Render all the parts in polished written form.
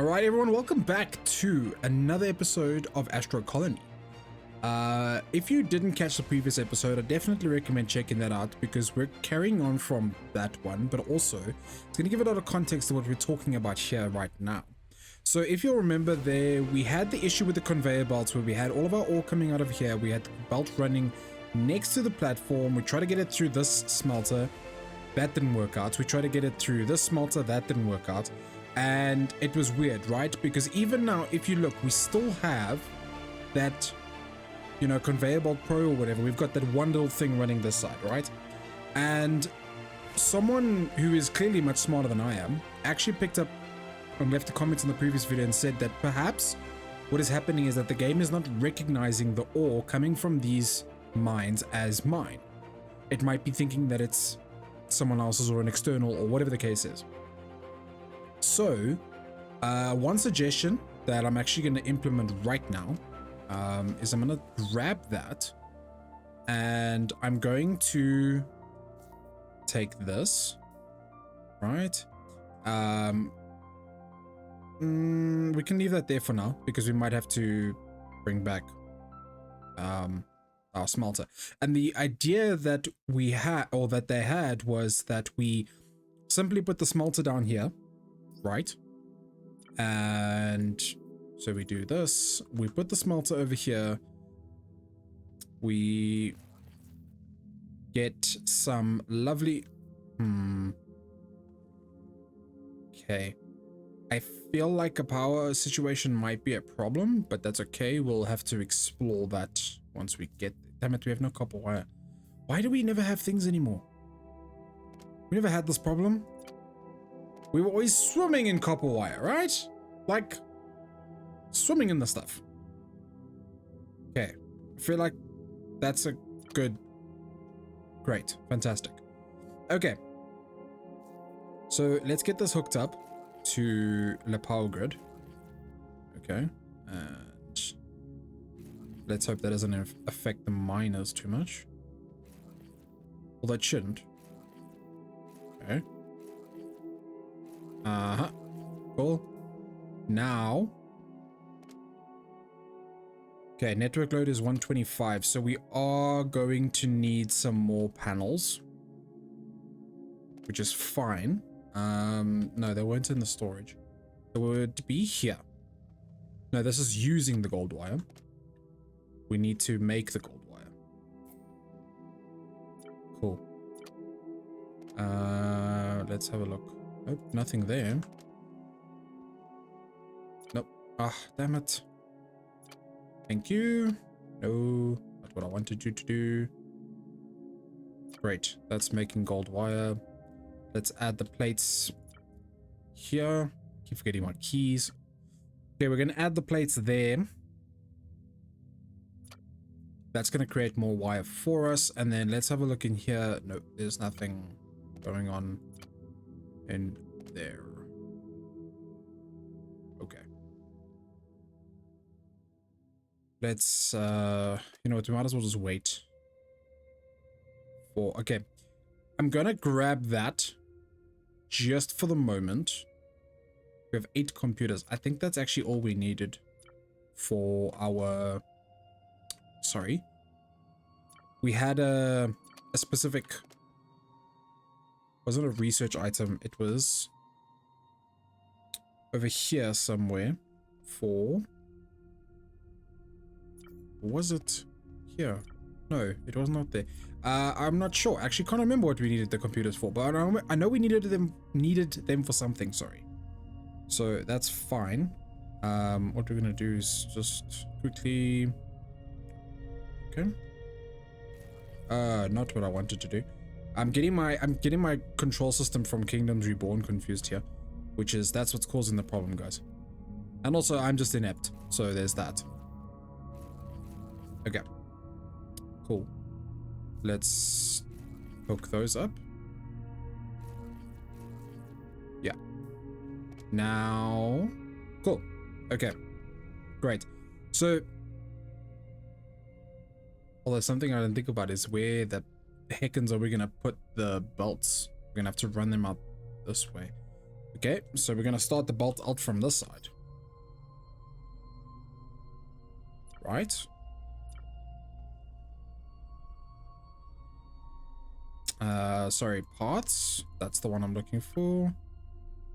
Alright everyone, welcome back to another episode of Astro Colony. If you didn't catch the previous episode, I definitely recommend checking that out because we're carrying on from that one, but also it's going to give a lot of context to what we're talking about here right now. So if you'll remember there, we had the issue with the conveyor belts where we had all of our ore coming out of here. We had the belt running next to the platform. We tried to get it through this smelter. That didn't work out. We tried to get it through this smelter. That didn't work out. And it was weird, right? Because even now, if you look, we still have that, you know, conveyor belt pro or whatever. We've got that one little thing running this side, right? And someone who is clearly much smarter than I am actually picked up and left a comment in the previous video and said that perhaps what is happening is that the game is not recognizing the ore coming from these mines as mine. It might be thinking that it's someone else's or an external or whatever the case is. So, one suggestion that I'm actually going to implement right now is I'm going to grab that and I'm going to take this, right? We can leave that there for now because we might have to bring back our smelter. And the idea that we had, or that they had, was that we simply put the smelter down here, right? And so we do this, we put the smelter over here, we get some lovely okay, I feel like a power situation might be a problem, but that's okay. We'll have to explore that once we get there. Damn it, we have no copper wire. Why do we never have things anymore? We never had this problem. We were always swimming in copper wire, right? Like, swimming in the stuff. Okay, I feel like that's a good... Great, fantastic. Okay. So, let's get this hooked up to the power grid. Okay, and let's hope that doesn't affect the miners too much. Well, that shouldn't. Okay. Cool. Now, okay, network load is 125, so we are going to need some more panels, which is fine. No, they weren't in the storage. They would be here. No, this is using the gold wire. We need to make the gold wire. Cool. Let's have a look. Nope, nothing there. Nope. Ah, damn it. Thank you. No, not what I wanted you to do. Great, that's making gold wire. Let's add the plates here. Keep forgetting my keys. Okay, we're going to add the plates there. That's going to create more wire for us. And then let's have a look in here. No, there's nothing going on in there. Okay. Let's, you know what, we might as well just wait for, okay. I'm going to grab that just for the moment. We have 8 computers. I think that's actually all we needed for our... Sorry. We had a specific... Wasn't a research item. It was over here somewhere for... Was it here? No, it was not there. I'm not sure. Actually, can't remember what we needed the computers for, but I know we needed them for something. Sorry. So that's fine. What we're gonna do is just quickly. Okay. Not what I wanted to do. I'm getting my control system from Kingdoms Reborn confused here, that's what's causing the problem, guys. And also, I'm just inept, so there's that. Okay. Cool. Let's hook those up. Yeah. Now, cool. Okay, great. So, there's something I didn't think about is where the heckins are we gonna put the belts? We're gonna have to run them out this way. We Okay, so we're gonna start the bolt out from this side. Right. Sorry, parts. That's the one I'm looking for.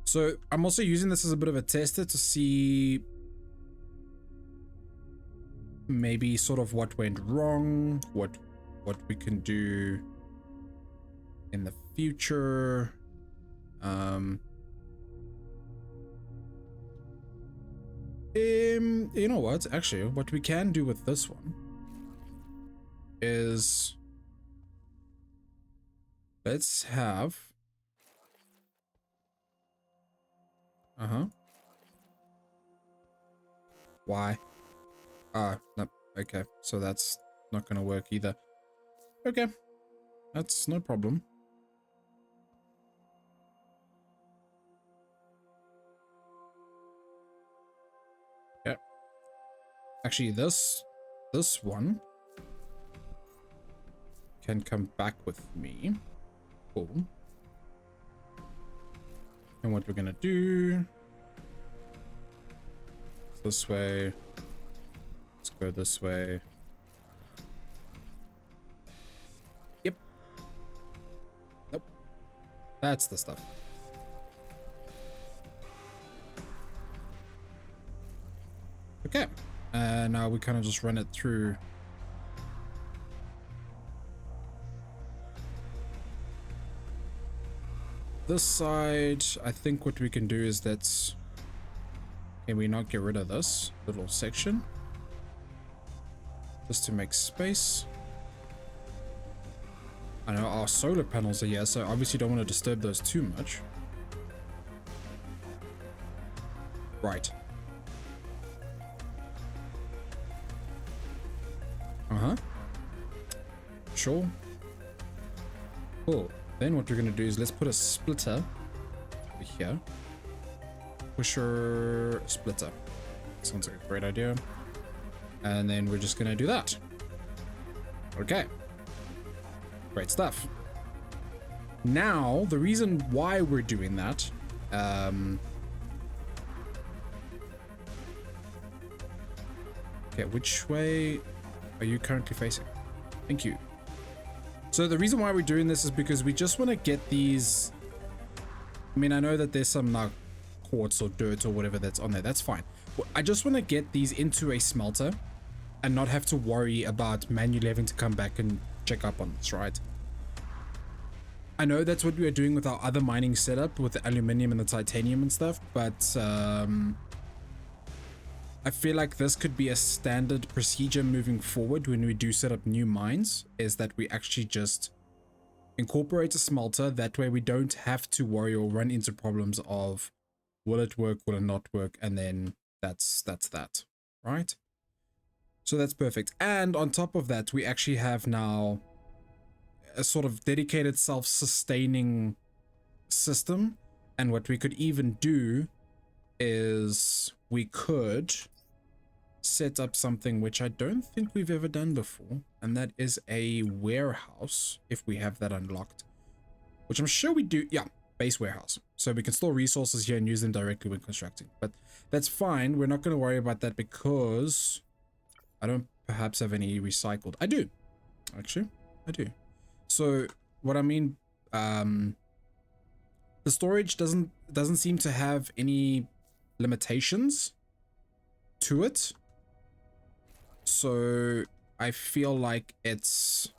So I'm also using this as a bit of a tester to see maybe sort of what went wrong, what we can do in the future. You know what? Actually, what we can do with this one is let's have why? No, okay, so that's not gonna work either. Okay, that's no problem. Yeah, actually this one can come back with me. Cool. And what we're gonna do is this way. Let's go this way. Yep. Nope. That's the stuff. Okay. And now we kind of just run it through. This side, I think what we can do is let's... Can we not get rid of this little section? Just to make space. I know our solar panels are here, so obviously don't want to disturb those too much. Right. Sure. Cool. Then what we're going to do is let's put a splitter over here. Pusher splitter. Sounds like a great idea. And then we're just going to do that. Okay. Great stuff. Now, the reason why we're doing that, okay, which way are you currently facing? Thank you. So the reason why we're doing this is because we just want to get these. I mean, I know that there's some quartz or dirt or whatever that's on there. That's fine. I just want to get these into a smelter and not have to worry about manually having to come back and check up on this, right? I know that's what we are doing with our other mining setup with the aluminium and the titanium and stuff, but I feel like this could be a standard procedure moving forward when we do set up new mines, is that we actually just incorporate a smelter. That way we don't have to worry or run into problems of will it work, will it not work, and then that's that, right? So that's perfect. And on top of that, we actually have now a sort of dedicated self-sustaining system. And what we could even do is we could set up something which I don't think we've ever done before, and that is a warehouse, if we have that unlocked, which I'm sure we do. Yeah, base warehouse, so we can store resources here and use them directly when constructing, but that's fine. We're not going to worry about that because I don't perhaps have any recycled. I do, actually, I do. So what I mean, the storage doesn't seem to have any limitations to it, so I feel like it's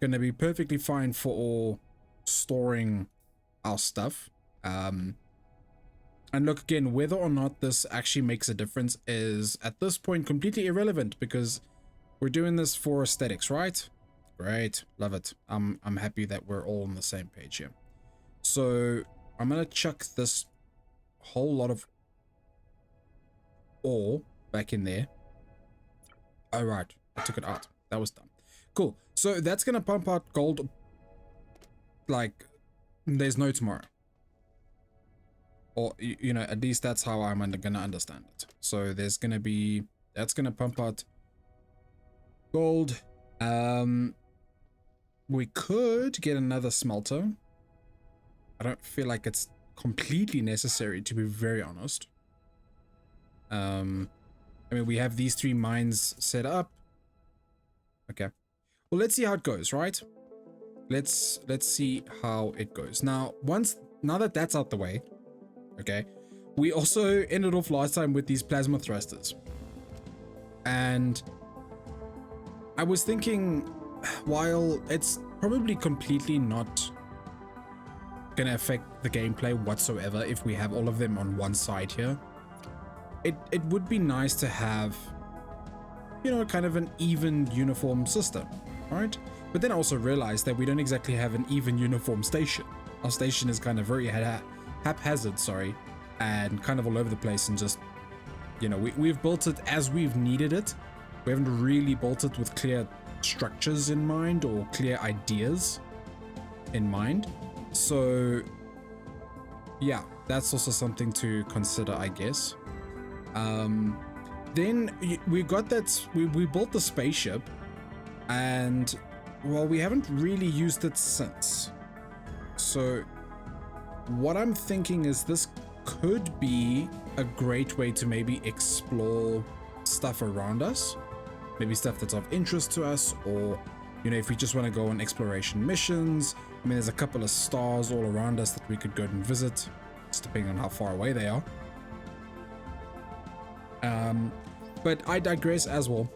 gonna be perfectly fine for storing our stuff. And look, again, whether or not this actually makes a difference is at this point completely irrelevant, because we're doing this for aesthetics, right? Great, love it. I'm happy that we're all on the same page here. So I'm gonna chuck this whole lot of ore back in there. All right, I took it out. That was done. Cool. So that's gonna pump out gold like there's no tomorrow, or you know, at least that's how I'm gonna understand it. So there's gonna be, that's gonna pump out gold. We could get another smelter I don't feel like it's completely necessary, to be very honest. I mean, we have these 3 mines set up. Okay. Well, let's see how it goes, right? Let's see how it goes. Now that that's out the way, okay, we also ended off last time with these plasma thrusters. And I was thinking, while it's probably completely not gonna affect the gameplay whatsoever if we have all of them on one side here, it would be nice to have, you know, kind of an even uniform system, right? But then I also realized that we don't exactly have an even uniform station. Our station is kind of very haphazard, sorry, and kind of all over the place, and just, you know, we've built it as we've needed it. We haven't really built it with clear structures in mind or clear ideas in mind. So yeah, that's also something to consider, I guess. Then we got that, we built the spaceship, and well, we haven't really used it since. So what I'm thinking is this could be a great way to maybe explore stuff around us, maybe stuff that's of interest to us, or, you know, if we just want to go on exploration missions. I mean, there's a couple of stars all around us that we could go and visit, just depending on how far away they are. But I digress as well,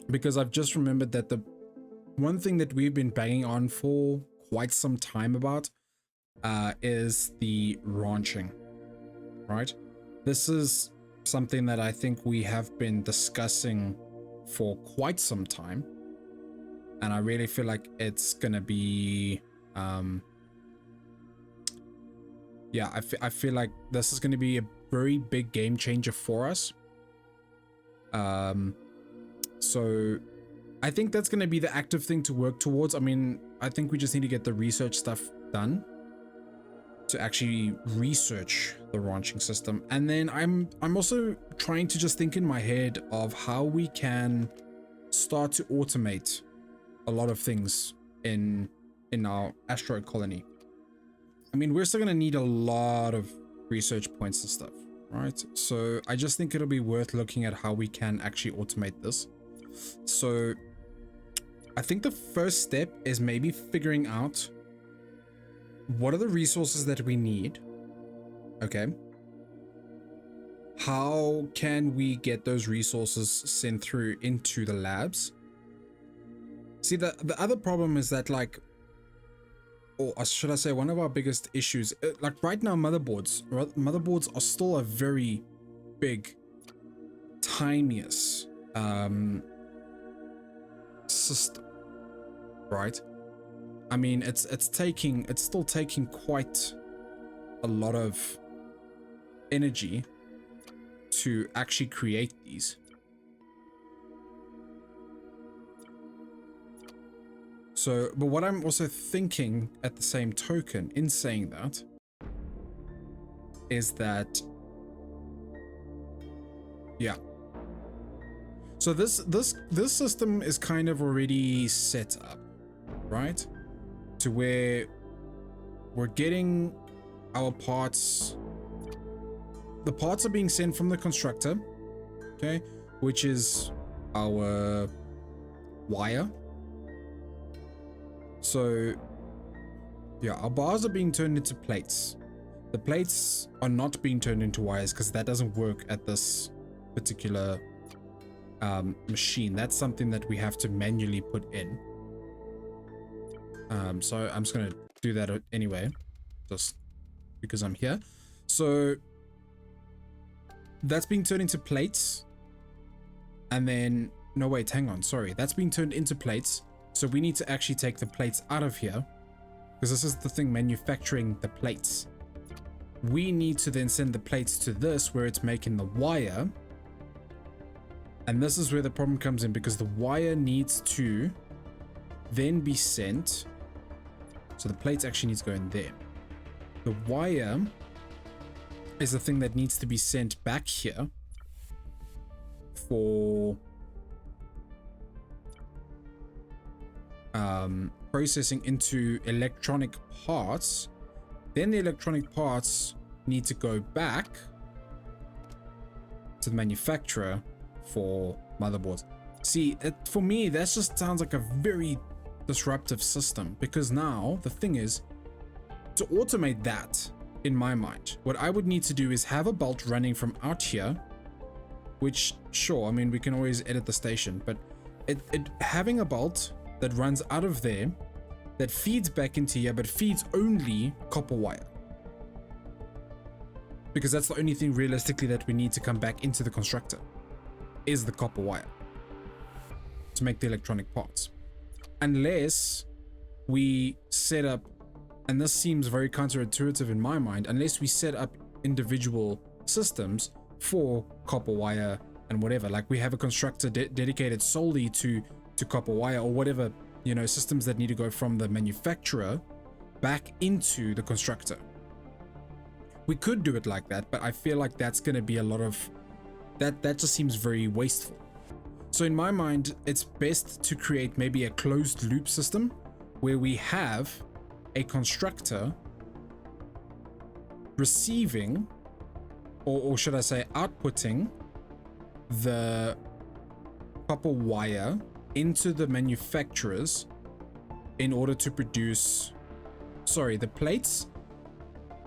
because I've just remembered that the one thing that we've been banging on for quite some time about is the ranching, right? This is something that I think we have been discussing for quite some time, and I really feel like it's gonna be yeah, I feel like this is gonna be a very big game changer for us. So I think that's going to be the active thing to work towards. I mean, I think we just need to get the research stuff done to actually research the ranching system. And then I'm also trying to just think in my head of how we can start to automate a lot of things in our asteroid colony. I mean, we're still going to need a lot of research points and stuff, right? So I just think it'll be worth looking at how we can actually automate this. So I think the first step is maybe figuring out what are the resources that we need. Okay. How can we get those resources sent through into the labs? See, the other problem is that, like, or should I say, one of our biggest issues, like right now, motherboards are still a very big, tiniest system, right? I mean, it's still taking quite a lot of energy to actually create these. So, but what I'm also thinking at the same token in saying that is that, yeah. So this system is kind of already set up, right? To where we're getting our parts. The parts are being sent from the constructor, okay, which is our wire. So yeah, our bars are being turned into plates. The plates are not being turned into wires because that doesn't work at this particular machine. That's something that we have to manually put in. So I'm just gonna do that anyway, just because I'm here. So that's being turned into plates, and then no, wait, hang on, sorry, that's being turned into plates. So we need to actually take the plates out of here, because this is the thing manufacturing the plates. We need to then send the plates to this where it's making the wire. And this is where the problem comes in, because the wire needs to then be sent. So the plates actually need to go in there. The wire is the thing that needs to be sent back here for processing into electronic parts Then the electronic parts need to go back to the manufacturer for motherboards. See, for me, that just sounds like a very disruptive system, because now the thing is, to automate that, in my mind, what I would need to do is have a belt running from out here, which, sure, I mean, we can always edit the station, but having a belt that runs out of there, that feeds back into here, but feeds only copper wire. Because that's the only thing realistically that we need to come back into the constructor, is the copper wire to make the electronic parts. Unless we set up, and this seems very counterintuitive in my mind, unless we set up individual systems for copper wire and whatever, like we have a constructor dedicated solely to copper wire, or whatever, you know, systems that need to go from the manufacturer back into the constructor. We could do it like that, but I feel like that's going to be a lot of that just seems very wasteful. So in my mind, it's best to create maybe a closed loop system where we have a constructor receiving, or should I say outputting, the copper wire into the manufacturers in order to produce, the plates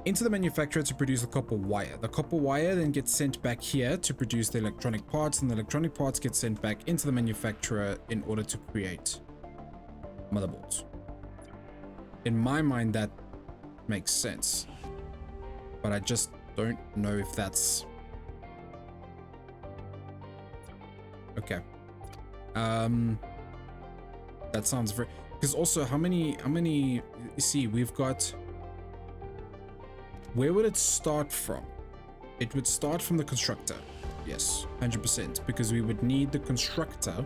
into the manufacturer to produce the copper wire. The copper wire then gets sent back here to produce the electronic parts, and the electronic parts get sent back into the manufacturer in order to create motherboards. In my mind, that makes sense, but I just don't know if that's okay. That sounds very, because also how many you see, we've got, where would it start from? It would start from the constructor. Yes, 100%, because we would need the constructor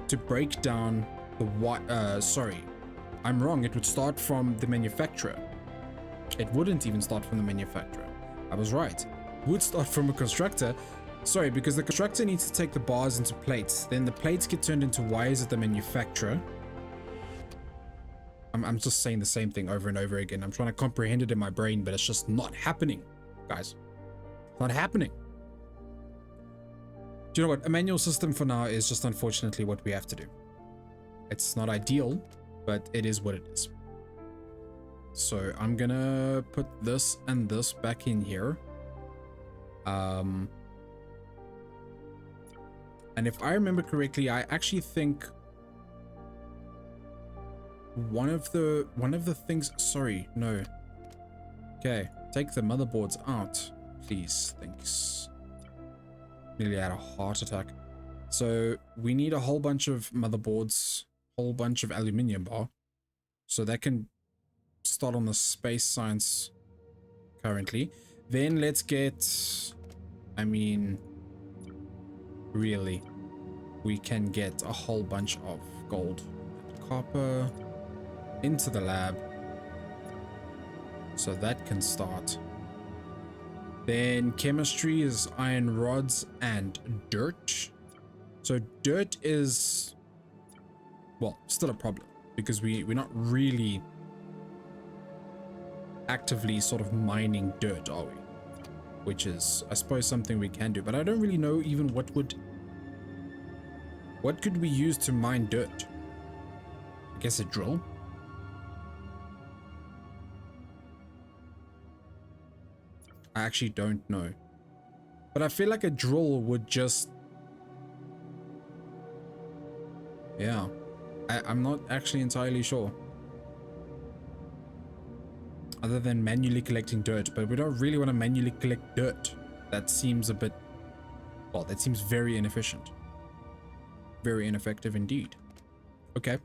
to break down the sorry, I'm wrong. It would start from the manufacturer. It wouldn't even start from the manufacturer. I was right. It would start from a constructor. Sorry, because the constructor needs to take the bars into plates. Then the plates get turned into wires at the manufacturer. I'm just saying the same thing over and over again. I'm trying to comprehend it in my brain, but it's just not happening, guys. It's not happening. Do you know what? A manual system for now is just unfortunately what we have to do. It's not ideal, but it is what it is. So I'm gonna put this and this back in here. And if I remember correctly, I actually think one of the things, sorry, no. Okay, take the motherboards out, please. Thanks. Nearly had a heart attack. So we need a whole bunch of motherboards, whole bunch of aluminium bar. So that can start on the space science currently. Then let's get, I mean, really, we can get a whole bunch of gold and copper into the lab, so that can start. Then chemistry is iron rods and dirt. So dirt is, well, still a problem, because we're not really actively sort of mining dirt, are we? Which is, I suppose, something we can do, but I don't really know even what could we use to mine dirt? I guess a drill. I actually don't know, but I feel like a drill would just, yeah, I'm not actually entirely sure, other than manually collecting dirt, but we don't really want to manually collect dirt. That seems a bit, well, that seems very inefficient, very ineffective indeed. Okay,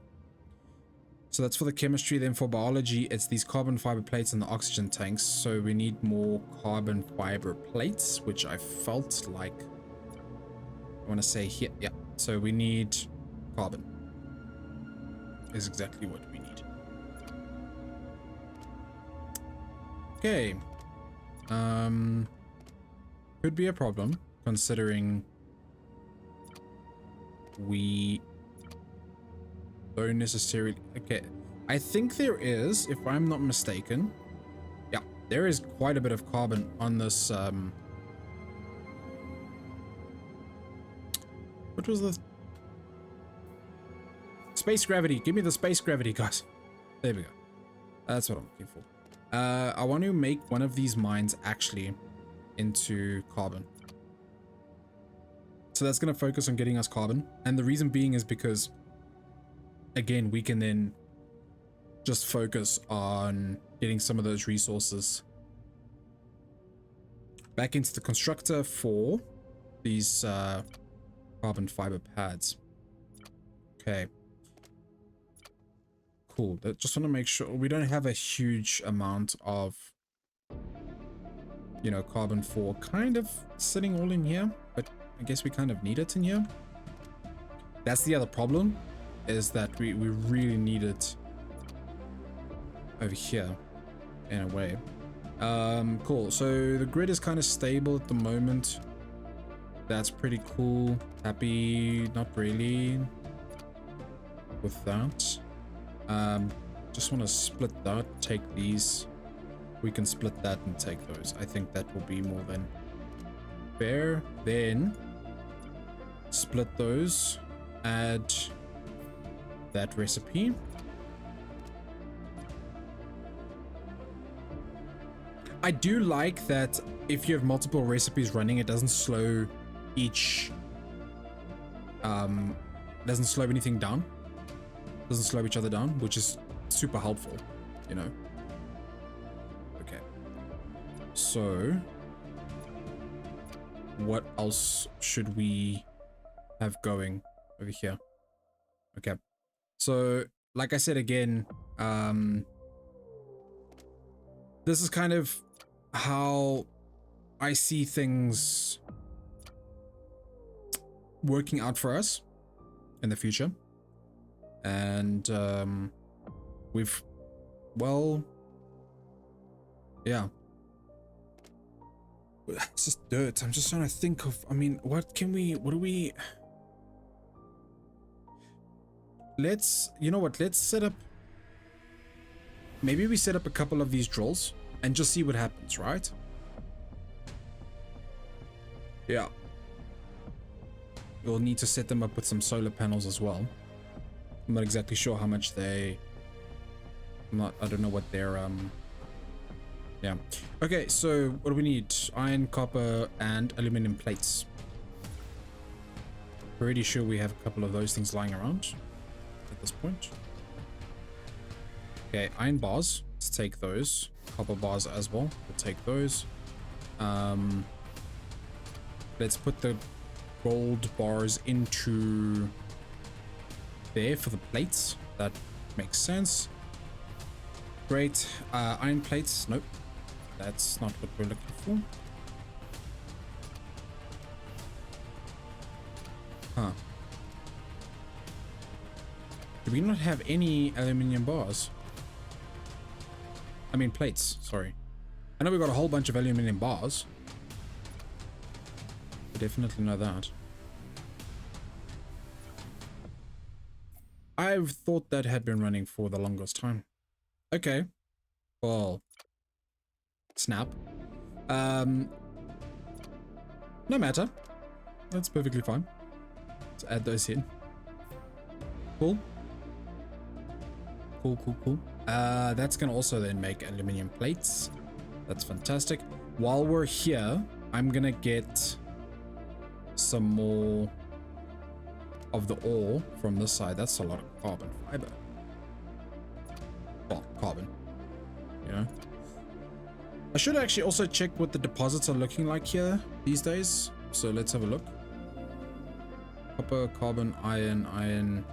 so that's for the chemistry. Then for biology, it's these carbon fiber plates and the oxygen tanks. So we need more carbon fiber plates, which I felt like, I want to say here, yeah. So we need carbon is exactly what we need. Okay, could be a problem considering we don't necessarily, okay, I think there is, if I'm not mistaken, There is quite a bit of carbon on this. What was the space gravity? Give me the space gravity, guys. There we go. That's what I'm looking for. I want to make one of these mines actually into carbon. So that's going to focus on getting us carbon. And the reason being is because, again, we can then just focus on getting some of those resources back into the constructor for these carbon fiber pads. Okay. Cool. Just want to make sure we don't have a huge amount of, you know, carbon for kind of sitting all in here, but I guess we kind of need it in here. That's the other problem, is that we really need it over here in a way. Cool. So the grid is kind of stable at the moment. That's pretty cool. Happy, not really with that. Just want to split that, take these. We can split that and take those. I think that will be more than fair. Then split those, add that recipe. I do like that if you have multiple recipes running, it doesn't slow each, doesn't slow anything down. Doesn't slow each other down, which is super helpful, you know. Okay. So what else should we have going over here? Okay. So like I said again, this is kind of how I see things working out for us in the future. And we've, well, yeah, it's just dirt. I'm just trying to think of, I mean, what do we, let's, you know what, let's set up, maybe we set up a couple of these drills and just see what happens, right? Yeah. We'll need to set them up with some solar panels as well. I'm not exactly sure how much they, I don't know what their, yeah. Okay, so what do we need? Iron, copper, and aluminum plates. Pretty sure we have a couple of those things lying around at this point. Okay, iron bars, let's take those. Copper bars as well, we'll take those. Let's put the gold bars into there for the plates. That makes sense. Great. Iron plates, nope, that's not what we're looking for. Huh. Do we not have any aluminium bars? I mean plates, sorry. I know we got a whole bunch of aluminium bars. I definitely know that. I've thought that had been running for the longest time. Okay. Well, snap. No matter. That's perfectly fine. Let's add those in. Cool. Cool. That's gonna also then make aluminium plates. That's fantastic. While we're here, I'm gonna get some more of the ore from this side. That's a lot of carbon fiber. Well, carbon, you know. I should actually also check what the deposits are looking like here these days. So let's have a look. Copper, carbon, iron,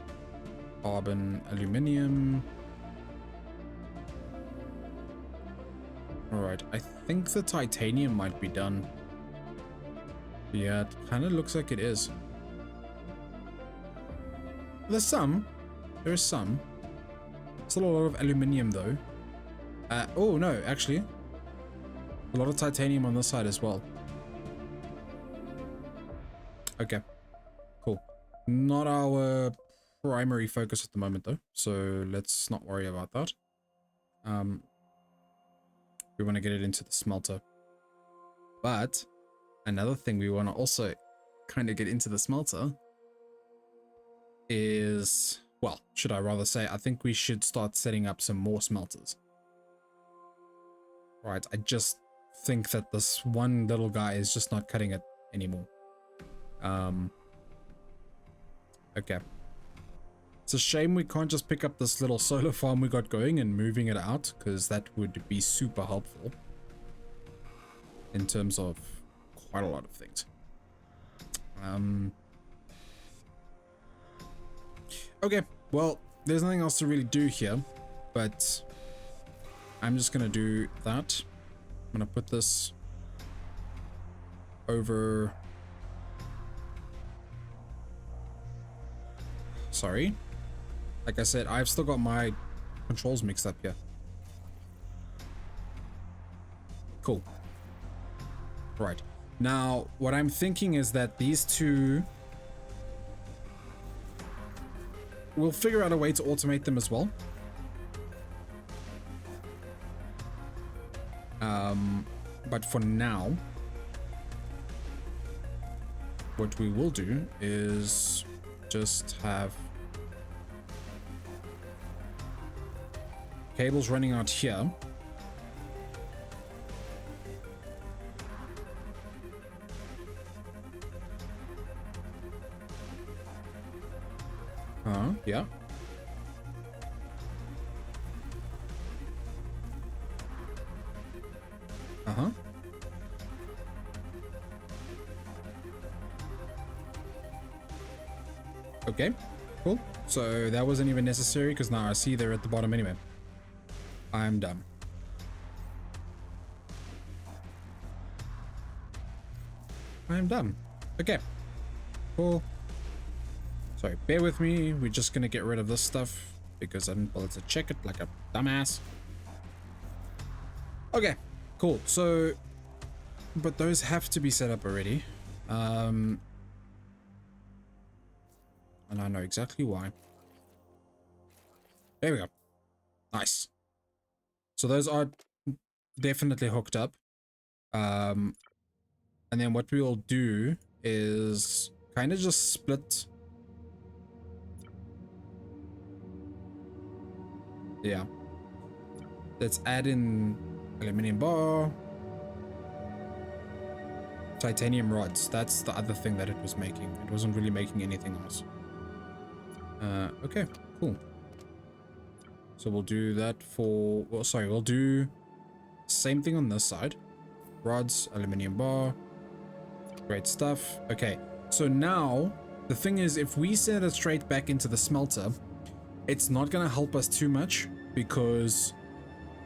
carbon, aluminium. All right, I think the titanium might be done. Yeah, it kind of looks like it is. There's some. There is some. Still a lot of aluminium though. Oh no, actually. A lot of titanium on this side as well. Okay. Cool. Not our primary focus at the moment though. So let's not worry about that. We want to get it into the smelter. But another thing we want to also kind of get into the smelter is, well, should I rather say, I think we should start setting up some more smelters. Right, I just think that this one little guy is just not cutting it anymore. Okay. It's a shame we can't just pick up this little solar farm we got going and moving it out, because that would be super helpful in terms of quite a lot of things. Okay, well, there's nothing else to really do here, but I'm just gonna do that. I'm gonna put this over. Sorry. Like I said, I've still got my controls mixed up here. Cool. Right. Now, what I'm thinking is that these two, we'll figure out a way to automate them as well. But for now, what we will do is just have cables running out here. Yeah. Okay, cool. So that wasn't even necessary because now I see they're at the bottom anyway. I'm done. I'm done. Okay, cool. Sorry, bear with me. We're just gonna get rid of this stuff because I didn't bother to check it like a dumbass. Okay, cool. So, but those have to be set up already. And I know exactly why. There we go. Nice. So those are definitely hooked up. And then what we will do is kind of just split. Yeah. Let's add in aluminum bar. Titanium rods. That's the other thing that it was making. It wasn't really making anything else. Okay, cool. So we'll do that for, well, sorry, we'll do same thing on this side. Rods, aluminum bar. Great stuff. Okay, so now the thing is, if we send it straight back into the smelter, it's not going to help us too much because,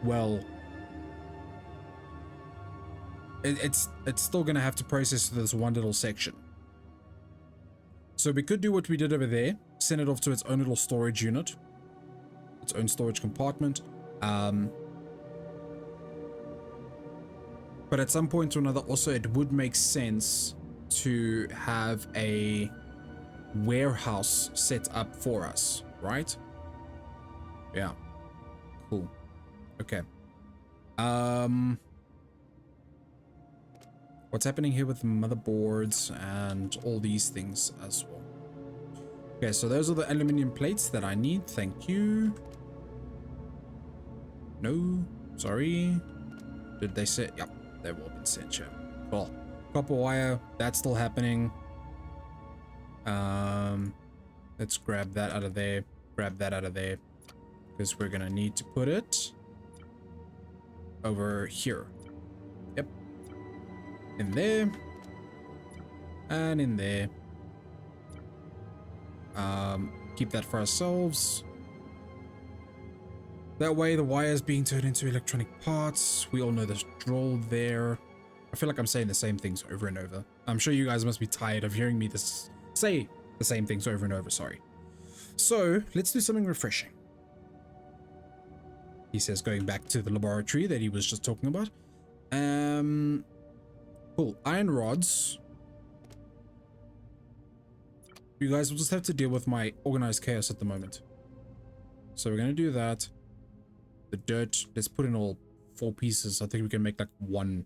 well, it's still going to have to process this one little section. So we could do what we did over there, send it off to its own little storage unit, its own storage compartment. But at some point or another, also, it would make sense to have a warehouse set up for us, right? Yeah. Cool. Okay. What's happening here with the motherboards and all these things as well? Okay, so those are the aluminum plates that I need. Thank you. No, sorry. Did they say? Yep, they've all been sent here. Cool. Copper wire, that's still happening. Let's grab that out of there. Grab that out of there. Because we're gonna need to put it over here. Yep. In there. And in there. Keep that for ourselves. That way the wire is being turned into electronic parts. We all know this drill there. I feel like I'm saying the same things over and over. I'm sure you guys must be tired of hearing me say the same things over and over, sorry. So, let's do something refreshing. He says, going back to the laboratory that he was just talking about. Cool. Iron rods. You guys will just have to deal with my organized chaos at the moment. So we're going to do that. The dirt, let's put in all 4 pieces. I think we can make like 1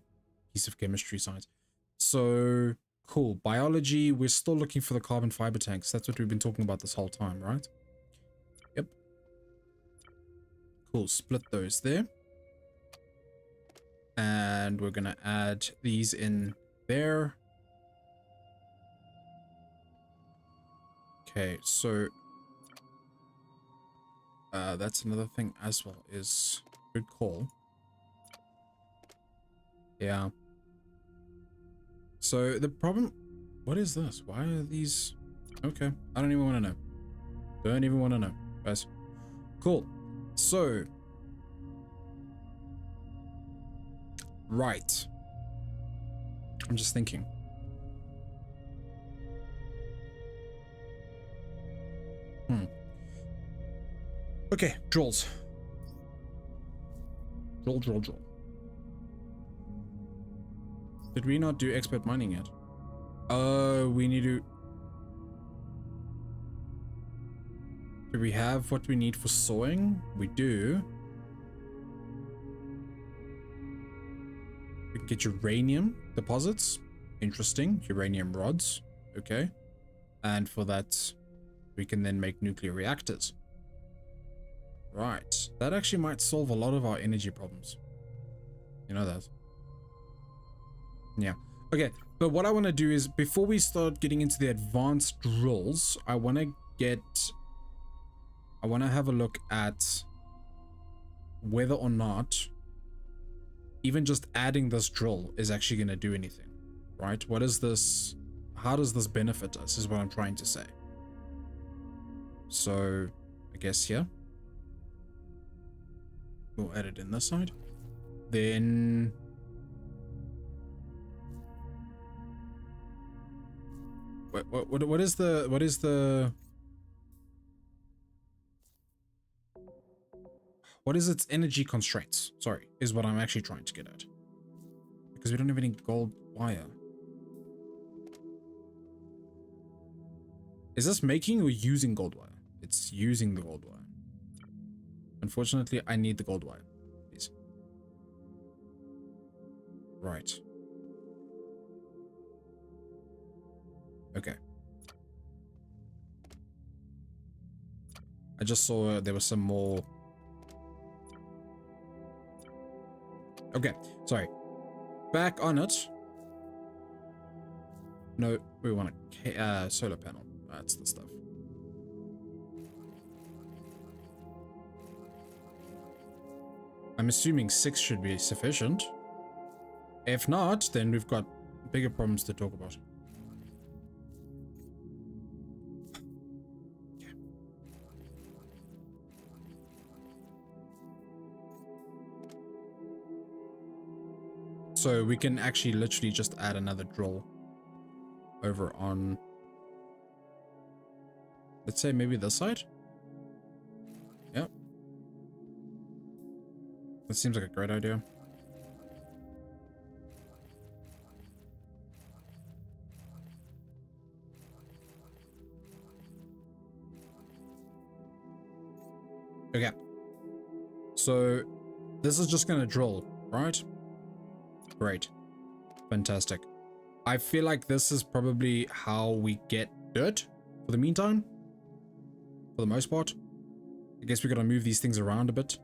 piece of chemistry science. So cool. Biology, we're still looking for the carbon fiber tanks. That's what we've been talking about this whole time, right? Yep. Cool. Split those there. And we're gonna add these in there. Okay, so that's another thing as well, is good call. Yeah. So the problem, what is this? Why are these? Okay, I don't even want to know. Don't even want to know, guys. Cool. So, right. I'm just thinking. Okay, drills. Drill. Did we not do expert mining yet? We need to... Do we have what we need for sawing? We do. We can get uranium deposits. Interesting. Uranium rods. Okay. And for that, we can then make nuclear reactors. Right. That actually might solve a lot of our energy problems. You know that. Yeah. Okay. But what I want to do is, before we start getting into the advanced drills, I want to have a look at whether or not even just adding this drill is actually going to do anything, right? What is this? How does this benefit us is what I'm trying to say. So I guess here, we'll add it in this side. Then what is its energy constraints? Sorry, is what I'm actually trying to get at. Because we don't have any gold wire. Is this making or using gold wire? It's using the gold wire. Unfortunately, I need the gold wire. Please. Right. Okay. I just saw there was some more. Okay, sorry. Back on it. No, we want a solar panel. That's the stuff. I'm assuming 6 should be sufficient. If not, then we've got bigger problems to talk about. So we can actually literally just add another drill over on, let's say maybe this side. Yep. That seems like a great idea. Okay. So this is just gonna drill, right? Great. Fantastic. I feel like this is probably how we get dirt for the meantime. For the most part. I guess we gotta move these things around a bit.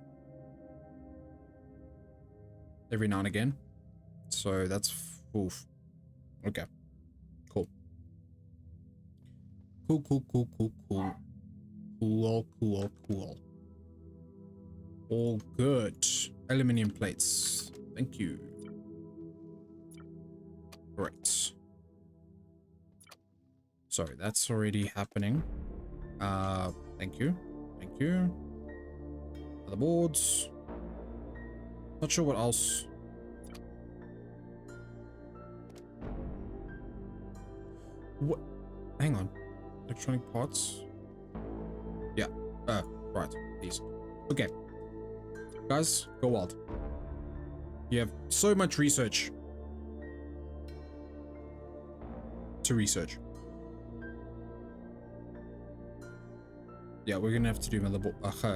Every now and again. So that's... Oof. Okay. Cool. Cool. All good. Aluminium plates. Thank you. Right. Sorry, that's already happening. Thank you. Other boards. Not sure what else. What? Hang on. Electronic parts. Yeah. Right. These. Okay. Guys, go wild. You have so much research to research. Yeah, we're gonna have to do motherboard.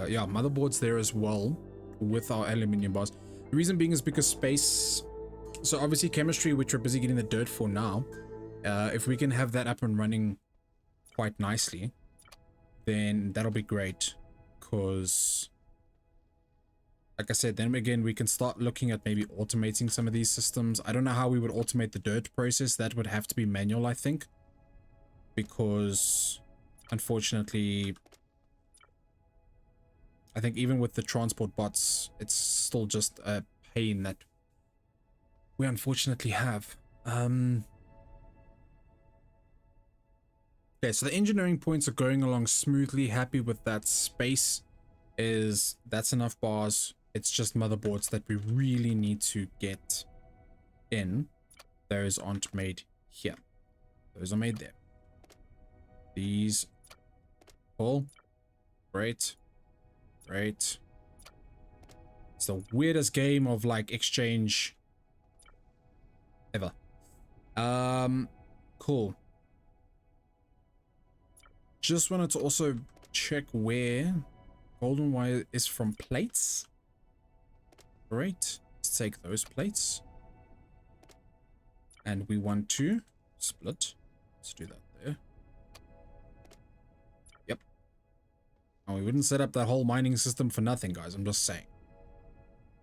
Yeah, motherboards there as well with our aluminium bars. The reason being is because space, so obviously chemistry, which we're busy getting the dirt for now, if we can have that up and running quite nicely, then that'll be great. Because, like I said, then again, we can start looking at maybe automating some of these systems. I don't know how we would automate the dirt process. That would have to be manual, I think. Because, unfortunately, I think even with the transport bots, it's still just a pain that we unfortunately have. Okay, so the engineering points are going along smoothly. Happy with that. Space is, that's enough bars. It's just motherboards that we really need to get in. Those aren't made here. Those are made there. These, cool. Great. Great. It's the weirdest game of like exchange ever. Cool. Just wanted to also check where golden wire is from plates. Great. Let's take those plates. And we want to split. Let's do that there. Yep. And we wouldn't set up that whole mining system for nothing, guys. I'm just saying.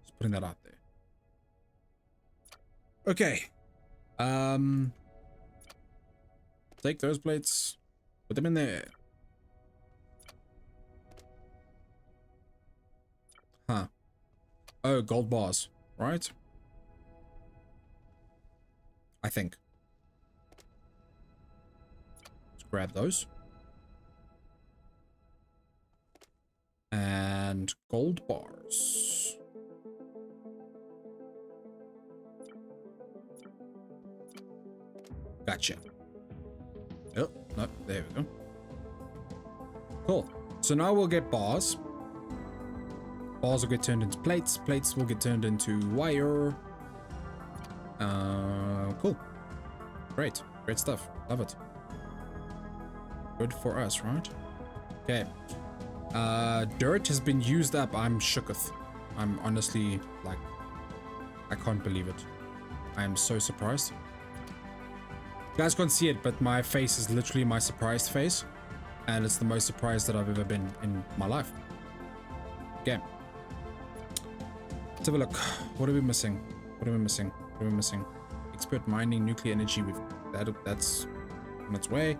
Just putting that out there. Okay. Take those plates. Put them in there. Huh. Oh, gold bars, right? I think. Let's grab those. And gold bars. Gotcha. Oh, no, there we go. Cool. So now we'll get bars. Bars will get turned into plates. Plates will get turned into wire. Cool. Great. Great stuff. Love it. Good for us, right? Okay. Dirt has been used up. I'm shooketh. I'm honestly, like, I can't believe it. I am so surprised. You guys can't see it, but my face is literally my surprised face. And it's the most surprised that I've ever been in my life. Okay. Let's have a look. What are we missing? What are we missing? What are we missing? Expert mining, nuclear energy. That's on its way.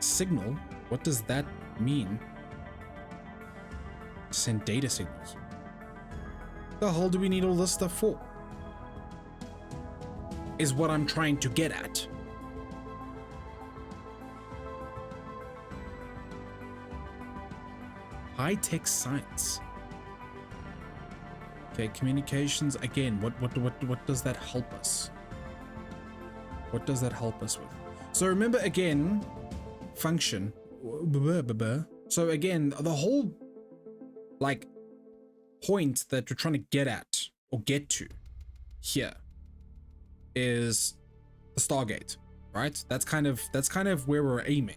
Signal. What does that mean? Send data signals. The hell do we need all this stuff for? Is what I'm trying to get at. High-tech science. Okay, communications again. What does that help us? What does that help us with? So remember again, function. So again, the whole like point that we're trying to get at or get to here is the Stargate, right? That's kind of where we're aiming.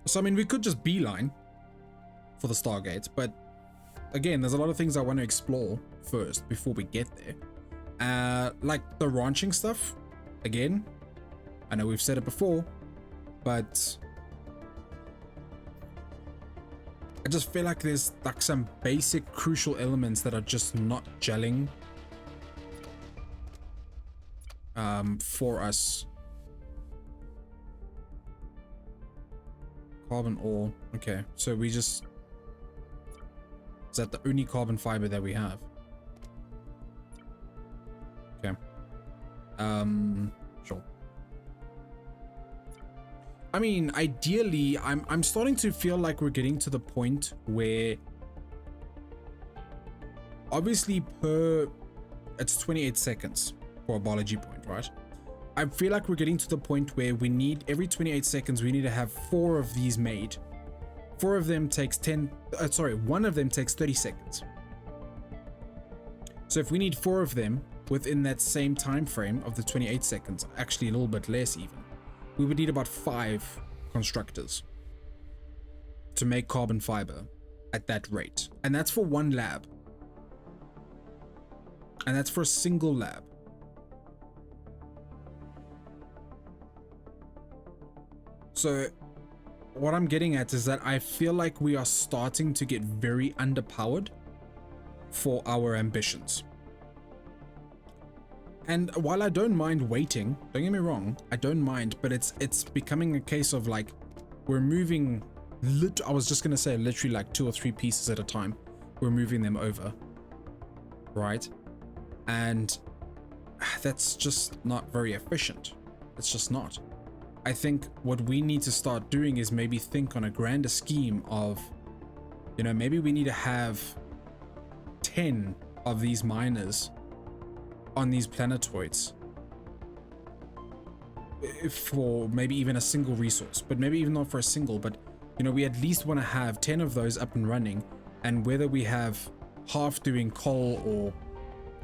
So I mean, we could just beeline for the Stargate, but again, there's a lot of things I want to explore first before we get there. Like the ranching stuff. Again, I know we've said it before, but I just feel like there's like some basic crucial elements that are just not gelling for us. Carbon ore. Okay, so we just, is that the only carbon fiber that we have? Okay. Sure. I mean, ideally, I'm starting to feel like we're getting to the point where obviously it's 28 seconds for a biology point, right? I feel like we're getting to the point where we need, every 28 seconds, we need to have 4 of these made. 4 of them takes 1 of them takes 30 seconds. So if we need 4 of them within that same time frame of the 28 seconds, actually a little bit less even, we would need about 5 constructors to make carbon fiber. at that rate. And that's for one lab. And that's for a single lab. So what I'm getting at is that I feel like we are starting to get very underpowered for our ambitions. And while I don't mind waiting, don't get me wrong, I don't mind, but it's becoming a case of like we're moving I was just gonna say literally like 2 or 3 pieces at a time. We're moving them over, right? And that's just not very efficient. It's just not. I think what we need to start doing is maybe think on a grander scheme of, you know, maybe we need to have 10 of these miners on these planetoids for maybe even a single resource, but maybe even not for a single, but you know, we at least want to have 10 of those up and running, and whether we have half doing coal or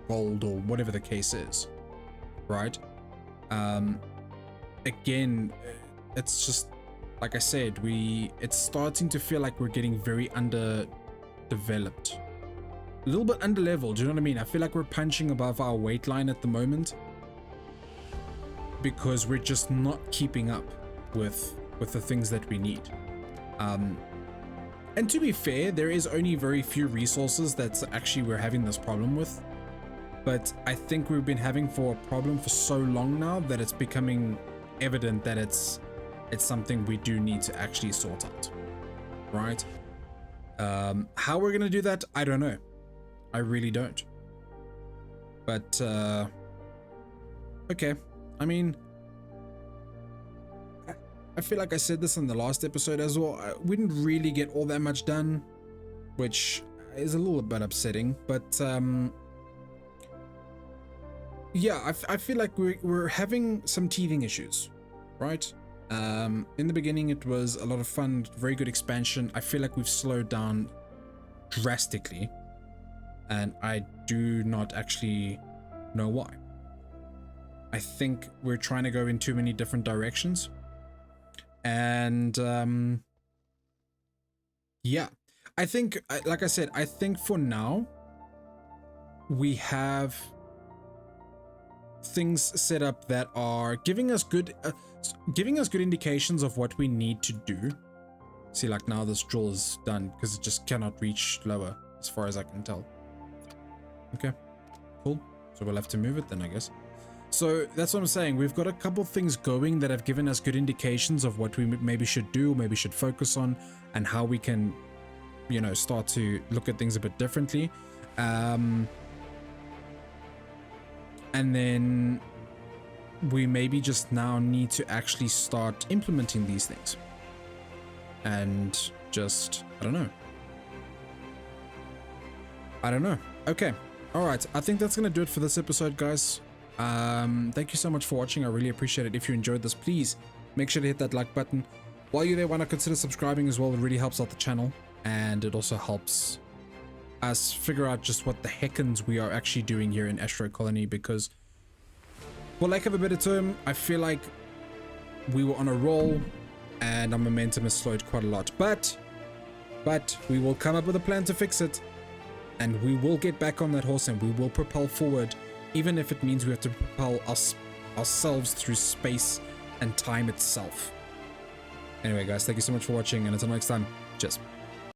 gold or whatever the case is, right? Again, it's just like I said, it's starting to feel like we're getting very underdeveloped, a little bit underleveled. Do you know what I mean? I feel like we're punching above our weight line at the moment because we're just not keeping up with the things that we need. And to be fair, there is only very few resources that's actually we're having this problem with, but I think we've been having a problem for so long now that it's becoming evident that it's something we do need to actually sort out, right? How we're gonna do that, I don't know. I really don't. But okay, I mean, I feel like I said this in the last episode as well. We didn't really get all that much done, which is a little bit upsetting, but yeah, I feel like we're having some teething issues, right? In the beginning, it was a lot of fun, very good expansion. I feel like we've slowed down drastically, and I do not actually know why. I think we're trying to go in too many different directions. And yeah, I think, like I said, I think for now we have things set up that are giving us good indications of what we need to do. See, like now this drill is done because it just cannot reach lower as far as I can tell. Okay, cool. So we'll have to move it then, I guess. So that's what I'm saying. We've got a couple things going that have given us good indications of what we maybe should do, maybe should focus on, and how we can, you know, start to look at things a bit differently. And then we maybe just now need to actually start implementing these things. And just, I don't know. Okay. All right. I think that's going to do it for this episode, guys. Thank you so much for watching. I really appreciate it. If you enjoyed this, please make sure to hit that like button. While you're there, why not consider subscribing as well? It really helps out the channel, and it also helps us figure out just what the heckins we are actually doing here in Astro Colony, because for lack of a better term, I feel like we were on a roll and our momentum has slowed quite a lot, but we will come up with a plan to fix it, and we will get back on that horse and we will propel forward, even if it means we have to propel ourselves through space and time itself. Anyway, guys, thank you so much for watching, and until next time, cheers.